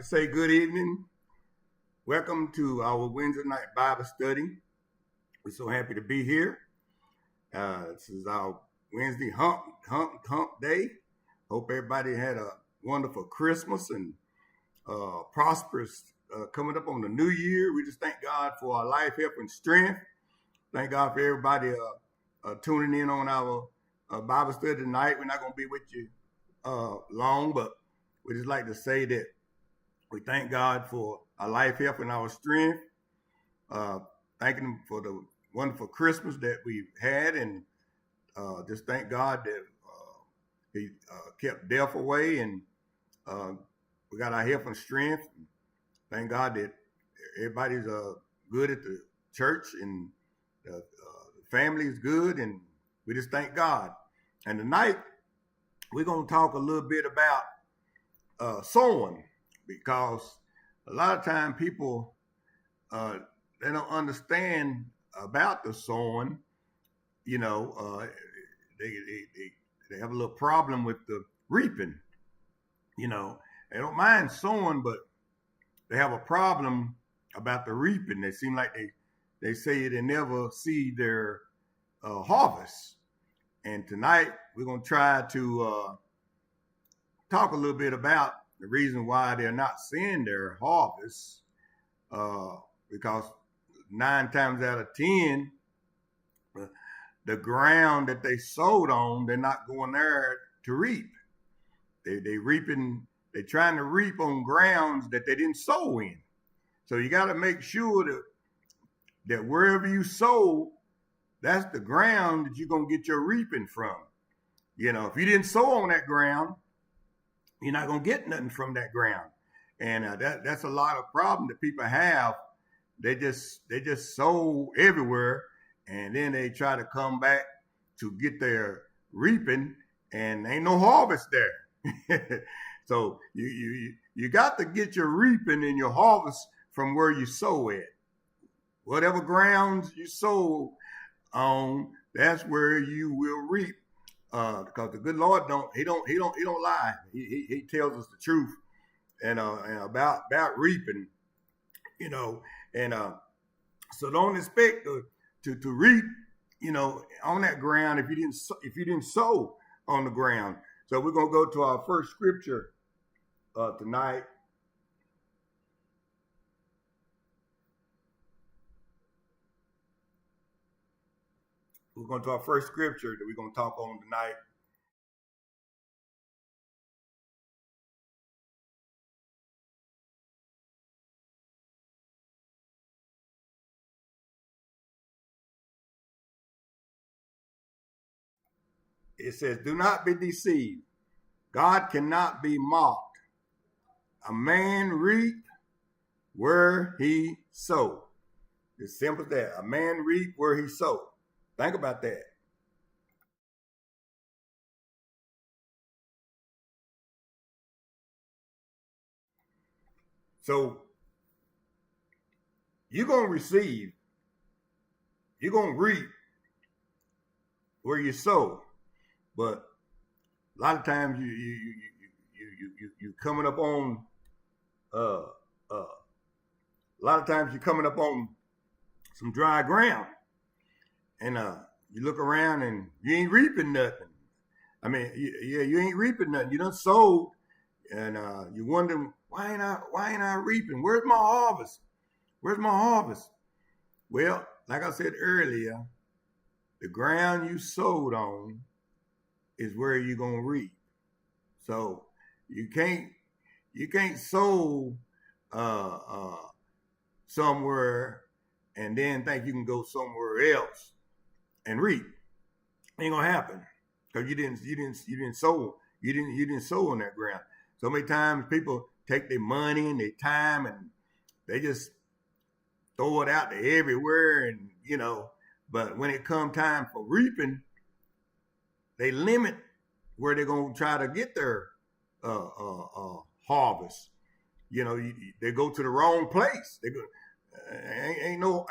say good evening. Welcome to our Wednesday night Bible study. We're so happy to be here. This is our Wednesday hump day. Hope everybody had a wonderful Christmas and prosperous coming up on the new year. We just thank God for our life, health, and strength. Thank God for everybody tuning in on our Bible study tonight. We're not going to be with you long, but we just like to say that we thank God for our life, health, and our strength. Thanking Him for the wonderful Christmas that we've had, and just thank God that He kept death away, and we got our health and strength. Thank God that everybody's good at the church, and the family is good, and we just thank God. And tonight, we're going to talk a little bit about sowing, because a lot of time people they don't understand about the sowing. You know, they have a little problem with the reaping. You know, they don't mind sowing, but they have a problem about the reaping. They seem like they say they never see their harvest. And tonight we're going to try to talk a little bit about the reason why they're not seeing their harvest, because 9 times out of 10, the ground that they sowed on, they're not going there to reap. They're trying to reap on grounds that they didn't sow in. So you got to make sure that wherever you sow, that's the ground that you're going to get your reaping from. You know, if you didn't sow on that ground, you're not going to get nothing from that ground. And that's a lot of problem that people have. They just sow everywhere, and then they try to come back to get their reaping, and ain't no harvest there. So you got to get your reaping and your harvest from where you sow at. Whatever grounds you sow on, that's where you will reap. Because the good Lord don't lie. He tells us the truth, and about reaping, you know, and so don't expect to reap, you know, on that ground if you didn't sow on the ground. So we're gonna go to our first scripture tonight. We're going to our first scripture that we're going to talk on tonight. It says, "Do not be deceived. God cannot be mocked. A man reap where he sow." It's simple as that. A man reap where he sow. Think about that. So you're going to receive, you're going to reap where you sow. But a lot of times you coming up on a lot of times you're coming up on some dry ground, and you look around and you ain't reaping nothing. I mean, you ain't reaping nothing. You done sowed, and you wonder, why ain't I reaping? Where's my harvest? Where's my harvest? Well, like I said earlier, the ground you sowed on is where you're gonna reap. So you can't sow somewhere and then think you can go somewhere else and reap. Ain't gonna happen, because you didn't sow on that ground. So many times people take their money and their time and they just throw it out there everywhere, and you know, but when it come time for reaping, they limit where they're gonna try to get their harvest. You know, they go to the wrong place. They go, ain't no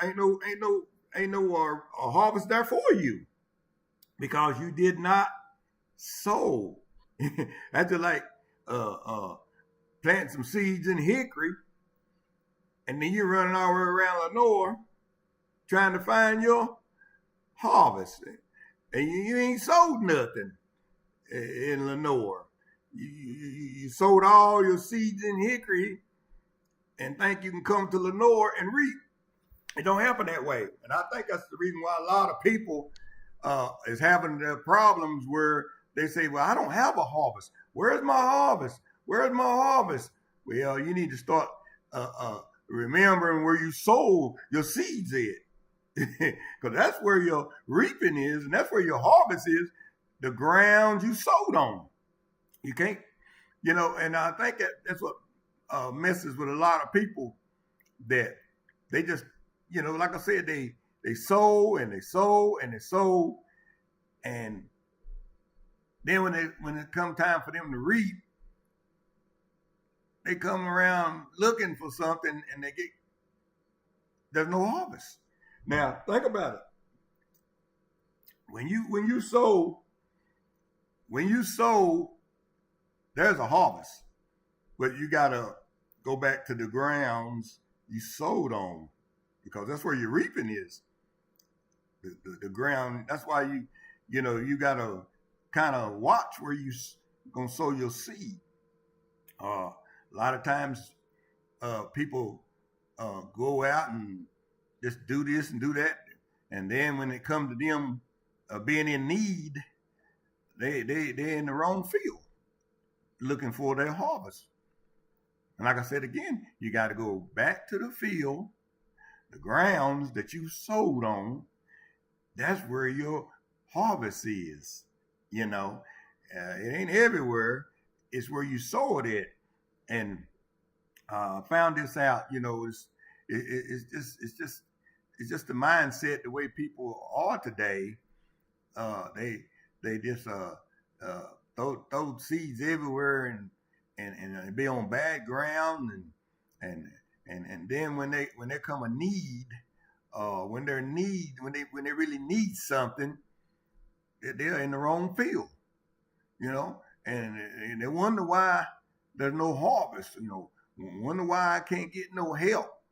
harvest there for you, because you did not sow. That's just like plant some seeds in hickory, and then you're running all the way around Lenore trying to find your harvest. And you ain't sold nothing in Lenore. You sold all your seeds in hickory and think you can come to Lenore and reap. It don't happen that way. And I think that's the reason why a lot of people is having their problems where they say, well, I don't have a harvest. Where's my harvest? Where's my harvest? Well, you need to start remembering where you sold your seeds at. Because that's where your reaping is, and that's where your harvest is, the ground you sowed on. You can't, and I think that's what messes with a lot of people, that they just, like I said, they sow and they sow and they sow, and then when it comes time for them to reap, they come around looking for something and there's no harvest. Now think about it. When you sow, there's a harvest, but you gotta go back to the grounds you sowed on, because that's where your reaping is. The ground. That's why you gotta kind of watch where you gonna sow your seed. A lot of times, people go out and just do this and do that, and then when it comes to them being in need, they're in the wrong field, looking for their harvest. And like I said again, you got to go back to the field, the grounds that you sowed on. That's where your harvest is. It ain't everywhere. It's where you sow it at. And found this out. It's just the mindset, the way people are today. They just throw seeds everywhere and be on bad ground, and then when they come a need, when they really need something, they're in the wrong field, and they wonder why there's no harvest, wonder why I can't get no help,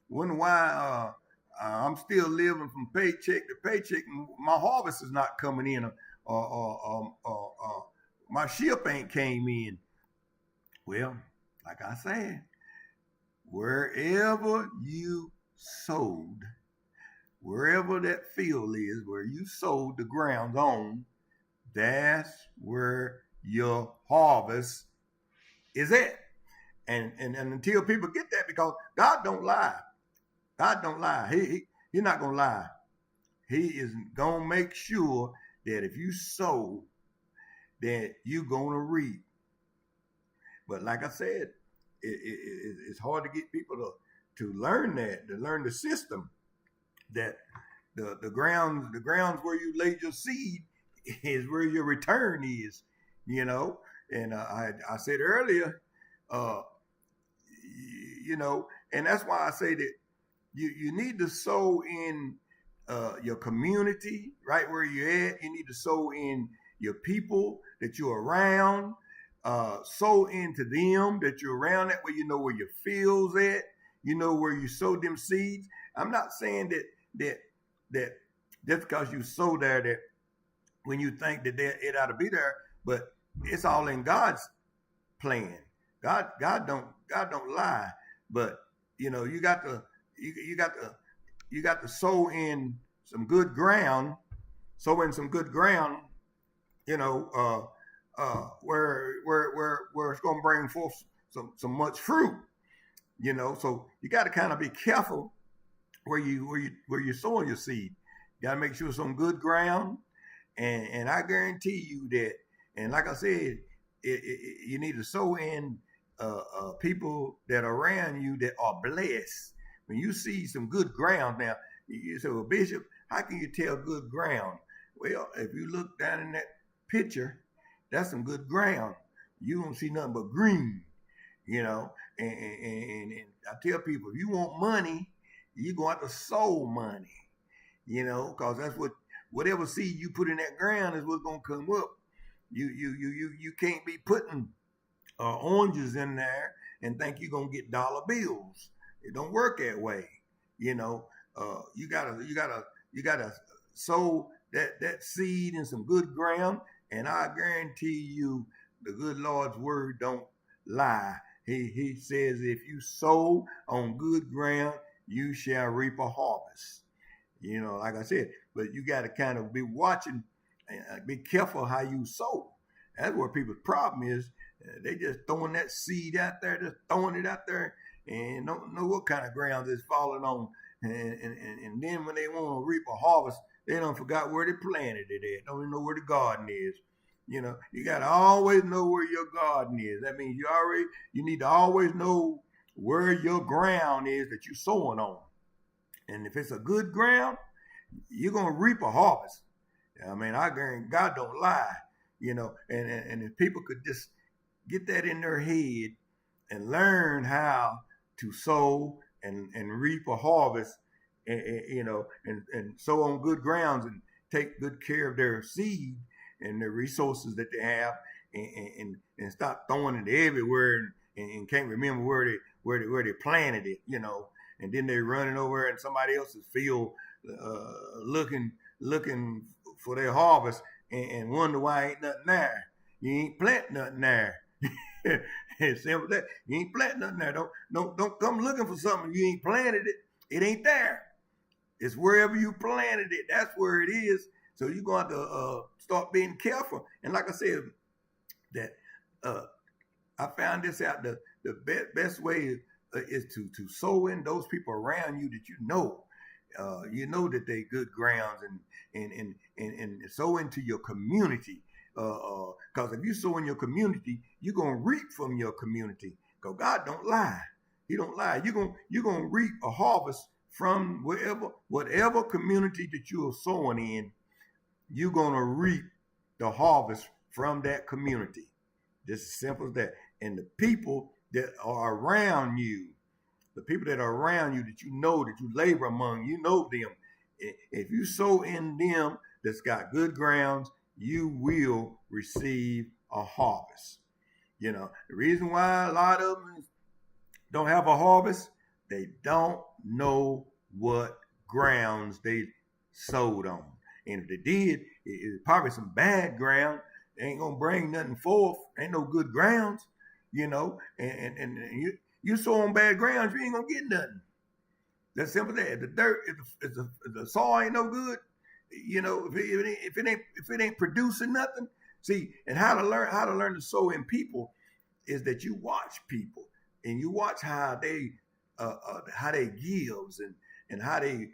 wonder why I'm still living from paycheck to paycheck and my harvest is not coming in, or my ship ain't came in. Well, like I said, wherever you sowed, wherever that field is, where you sowed the ground on, that's where your harvest is at. And until people get that, because God don't lie. God don't lie. He's not going to lie. He is going to make sure that if you sow, that you're going to reap. But like I said, it's hard to get people to learn that, to learn the system, that the grounds where you laid your seed is where your return is, And I said earlier, and that's why I say that you need to sow in your community, right where you're at. You need to sow in your people that you're around. Sow into them that you're around, that way you know where your field's at, where you sowed them seeds. I'm not saying that just because you sow there, that when you think that it ought to be there, but it's all in God's plan. God don't lie, but you got to sow in some good ground, where it's going to bring forth some much fruit, So you got to kind of be careful where you're sowing your seed. You got to make sure it's on good ground, and I guarantee you that. And like I said, you need to sow in people that are around you that are blessed. When you see some good ground, now you say, well, Bishop, how can you tell good ground? Well, if you look down in that picture, that's some good ground. You don't see nothing but green, And I tell people, if you want money, you're going to have to sow money, because that's whatever seed you put in that ground is what's going to come up. You can't be putting oranges in there and think you're gonna get dollar bills. It don't work that way. You know, you gotta sow that seed in some good ground, and I guarantee you, the good Lord's word don't lie. He says, if you sow on good ground, you shall reap a harvest. Like I said, but you got to kind of be watching, be careful how you sow. That's where people's problem is. They just throwing that seed out there, just throwing it out there, and don't know what kind of ground it's falling on. And then when they want to reap a harvest, they don't forgot where they planted it at. Don't even know where the garden is. You got to always know where your garden is. That means you need to always know where your ground is that you're sowing on. And if it's a good ground, you're going to reap a harvest. I mean, I guarantee God don't lie, and if people could just get that in their head and learn how to sow and reap a harvest, and sow on good grounds and take good care of their seed and the resources that they have, and stop throwing it everywhere and can't remember where they planted it, and then they're running over in somebody else's field, looking for their harvest and wonder why ain't nothing there. You ain't plant nothing there. It's simple that you ain't plant nothing there. Don't come looking for something you ain't planted it. It ain't there. It's wherever you planted it. That's where it is. So you're going to start being careful. And like I said, that I found this out. The best way is to sow in those people around you that that they good grounds, and sow into your community. Because if you sow in your community, you're gonna reap from your community. Because God don't lie. He don't lie. You're gonna reap a harvest from whatever community that you are sowing in. You're gonna reap the harvest from that community. Just as simple as that. And the people that are around you, that you labor among, them. If you sow in them that's got good grounds, you will receive a harvest. The reason why a lot of them don't have a harvest, they don't know what grounds they sowed on. And if they did, it's probably some bad ground. They ain't gonna bring nothing forth. Ain't no good grounds, and you sow on bad grounds, you ain't gonna get nothing. That's simple. That if the dirt, if the soil ain't no good, if it ain't producing nothing. See, and how to learn to sow in people is that you watch people and you watch how they gives and how they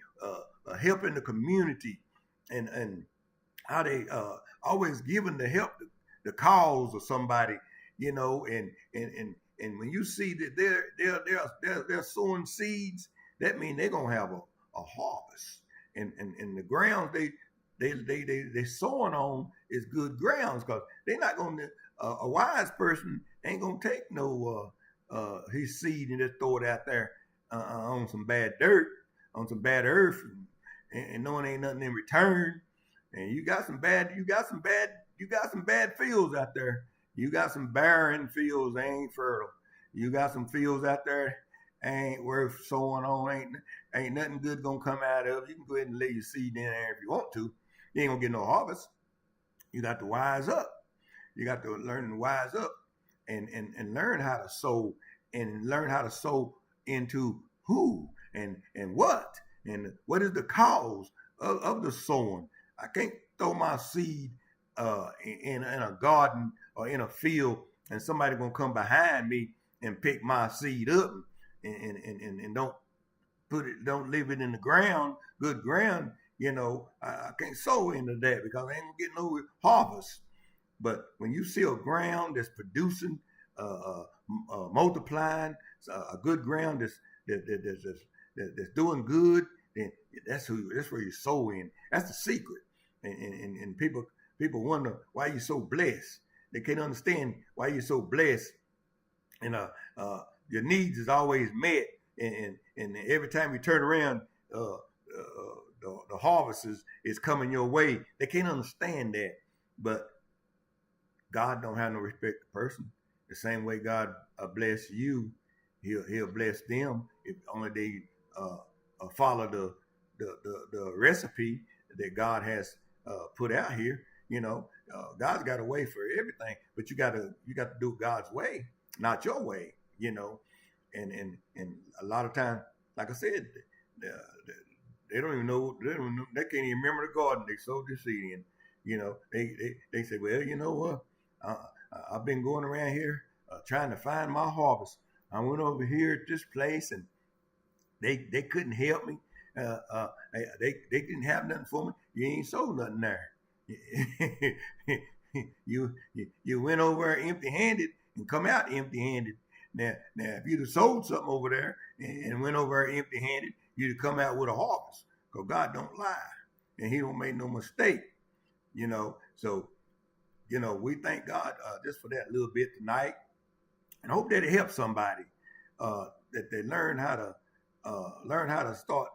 help in the community, and how they always giving to help the cause of somebody, and when you see that they're sowing seeds, that means they're gonna have a harvest. And the grounds they sowing on is good grounds, because they're not gonna a wise person ain't gonna take no his seed and just throw it out there on some bad dirt, on some bad earth, and knowing ain't nothing in return. And you got some bad fields out there. You got some barren fields that ain't fertile. You got some fields out there ain't worth sowing on. Ain't nothing good gonna come out of it. You can go ahead and lay your seed in there if you want to. You ain't gonna get no harvest. You got to wise up. You got to learn to wise up and learn how to sow, and learn how to sow into who and what, and what is the cause of the sowing. I can't throw my seed in a garden or in a field, and somebody gonna come behind me and pick my seed up and don't leave it in the ground, good ground. I can't sow into that because I ain't gonna get no harvest. But when you see a ground that's producing, multiplying, a good ground that's doing good, then that's where you sow in. That's the secret. And people wonder why you're so blessed. They can't understand why you're so blessed. And your needs is always met. And every time you turn around, the harvest is coming your way. They can't understand that. But God don't have no respect to person. The same way God bless you, He'll bless them if only they follow the recipe that God has put out here. God's got a way for everything, but you got to do God's way, not your way. And a lot of times, like I said, they don't even know. They can't even remember the garden they sowed their seed in. They say, well, you know what? I've been going around here trying to find my harvest. I went over here at this place, and they couldn't help me. They didn't have nothing for me. You ain't sold nothing there. you went over empty-handed and come out empty-handed. Now, if you'd have sold something over there and went over empty-handed, you'd have come out with a harvest. Because God don't lie, and He don't make no mistake. So we thank God just for that little bit tonight, and hope that it helps somebody that they learn how to start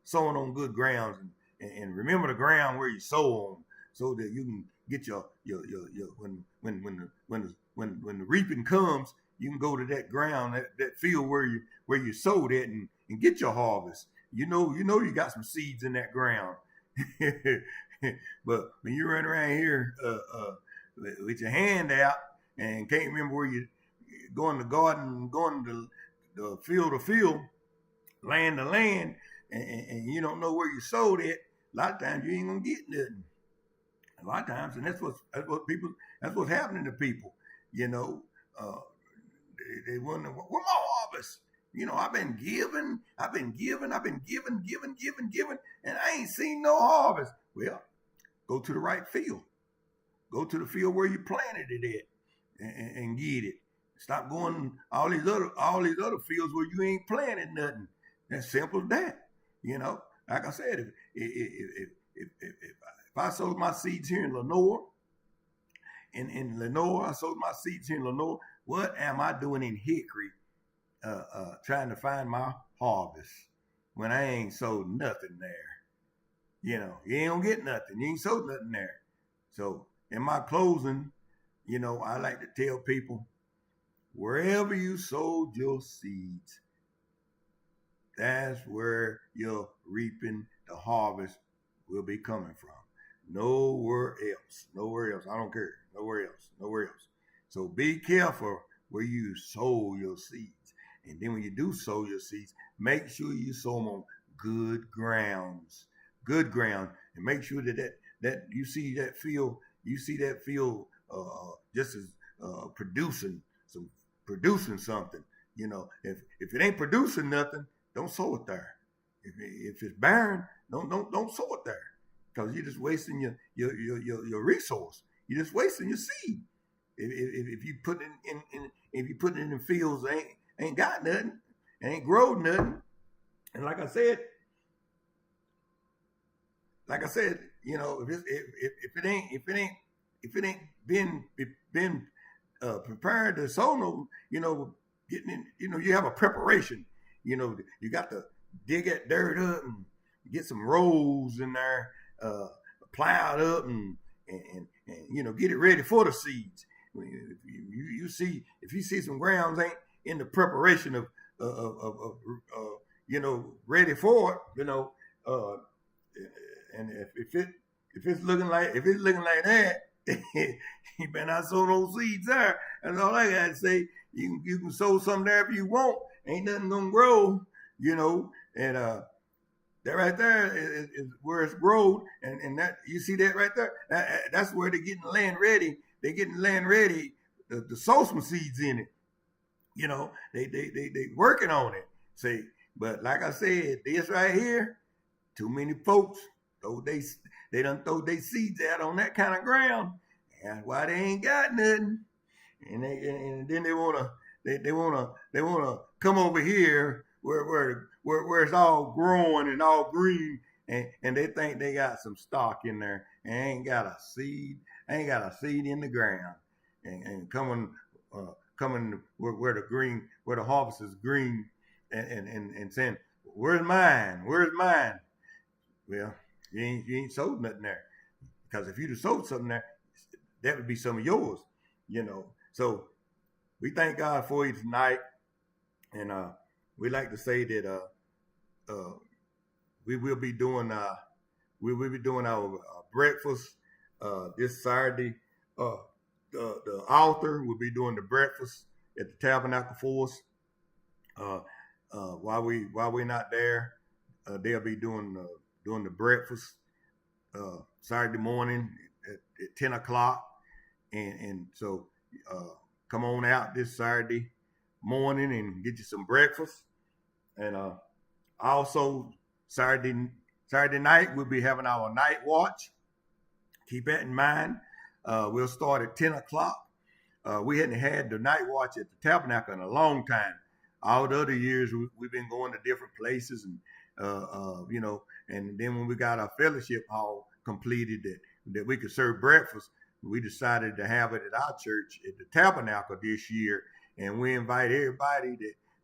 sowing on good grounds, and remember the ground where you sow on, so that you can get your when the reaping comes, you can go to that ground, that field where you sowed it, and get your harvest. You know you got some seeds in that ground. But when you run around here with your hand out and can't remember where you going to garden, going to the field to field, land to land, and you don't know where you sowed it, a lot of times you ain't gonna get nothing. A lot of times, and that's what's happening to people. They wonder, where my harvest? I've been giving, and I ain't seen no harvest. Well, go to the right field. Go to the field where you planted it at, and get it. Stop going all these other fields where you ain't planted nothing. That's simple as that. Like I said, if I sowed my seeds here in Lenore, I sowed my seeds here in Lenore. What am I doing in Hickory, trying to find my harvest when I ain't sowed nothing there? You ain't gonna get nothing. You ain't sowed nothing there. So in my closing, I like to tell people, wherever you sowed your seeds, that's where you're reaping the harvest will be coming from. Nowhere else. I don't care. Nowhere else. So be careful where you sow your seeds. And then when you do sow your seeds, make sure you sow them on good grounds. Good ground. And make sure that you see that field just as producing something. If it ain't producing nothing, don't sow it there. If it's barren, don't sow it there, because you're just wasting your resource. You're just wasting your seed. If you put it in fields that ain't got nothing, ain't grown nothing, and like I said, if it ain't been prepared to sow no, getting in, you have a preparation. You got to dig that dirt up and get some rows in there, plowed up, and get it ready for the seeds. If you see some grounds ain't in the preparation of ready for it, and if it's looking like that, you better not sow those seeds there. That's all I gotta say. You can sow some there if you want. Ain't nothing gonna grow, and that right there is where it's grown, and that you see that right there. That's where they're getting land ready. They're getting land ready to sow some seeds in it. They working on it. See, but like I said, this right here, too many folks they done throw their seeds out on that kind of ground. That's why they ain't got nothing. And then they wanna come over here where it's all growing and all green, and they think they got some stock in there and ain't got a seed in the ground, and coming where the harvest is green, and saying, where's mine? Well, you ain't sold nothing there, because if you'd have sold something there, that would be some of yours. So we thank God for you tonight. And we like to say that we will be doing our breakfast this Saturday. The author will be doing the breakfast at the Tabernacle for us. Uh, while we're not there, they'll be doing the breakfast Saturday morning at 10 o'clock, and so come on out this Saturday morning and get you some breakfast. And also Saturday night we'll be having our night watch. Keep that in mind. We'll start at 10 o'clock. We hadn't had the night watch at the Tabernacle in a long time. All the other years we've been going to different places, and and then when we got our fellowship hall completed that we could serve breakfast, we decided to have it at our church at the Tabernacle this year, and we invite everybody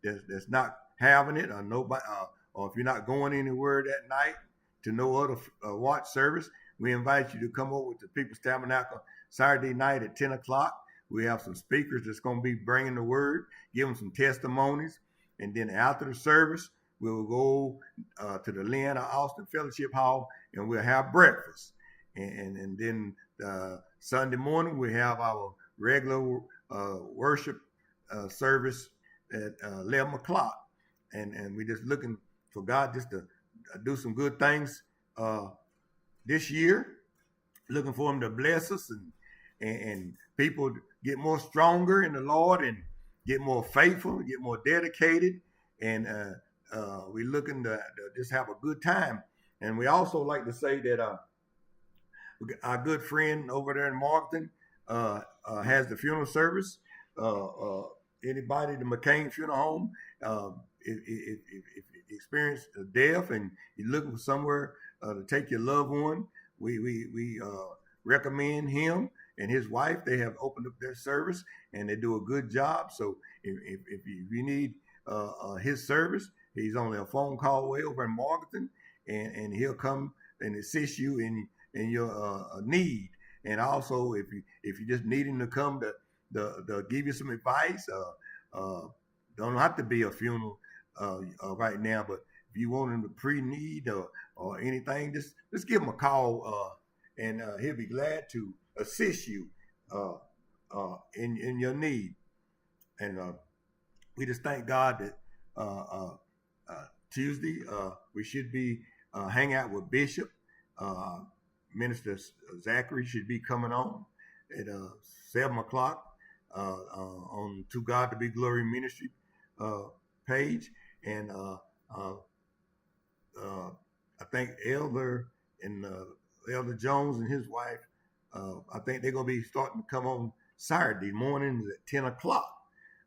that's not having it, or nobody, or if you're not going anywhere that night to no other watch service, we invite you to come over to People's Tabernacle Saturday night at 10 o'clock. We have some speakers that's going to be bringing the word, giving some testimonies. And then after the service, we'll go to the Lynn or Austin Fellowship Hall, and we'll have breakfast. And then Sunday morning, we have our regular worship service at 11 o'clock. And we're just looking for God just to do some good things this year. Looking for him to bless us and people get more stronger in the Lord and get more faithful, get more dedicated. And we're looking to just have a good time. And we also like to say that our good friend over there in Marketing has the funeral service. Anybody, the McCain Funeral Home, if you experience a death and you're looking for somewhere to take your loved one, we recommend him and his wife. They have opened up their service and they do a good job. So if you need his service, he's only a phone call away over in Marketing, and he'll come and assist you in your need. And also, if you just need him to come to give you some advice, don't have to be a funeral right now, but if you want him to pre-need or anything, just give him a call, and he'll be glad to assist you in your need. And we just thank God that Tuesday we should be hang out with Bishop. Minister Zachary should be coming on at 7 o'clock on To God to Be Glory Ministry page. And I think Elder Jones and his wife, I think they're going to be starting to come on Saturday mornings at 10 o'clock.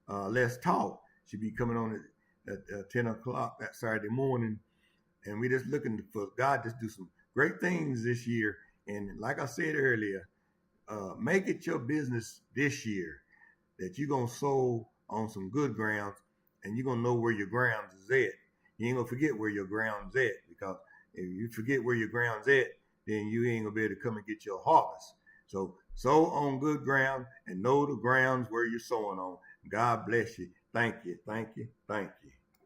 Let's Talk should be coming on at 10 o'clock that Saturday morning. And we're just looking for God to do some great things this year. And like I said earlier, make it your business this year that you're going to sow on some good grounds, and you're going to know where your grounds is at. You ain't going to forget where your ground's at, because if you forget where your ground's at, then you ain't going to be able to come and get your harvest. So sow on good ground and know the grounds where you're sowing on. God bless you. Thank you. Thank you. Thank you.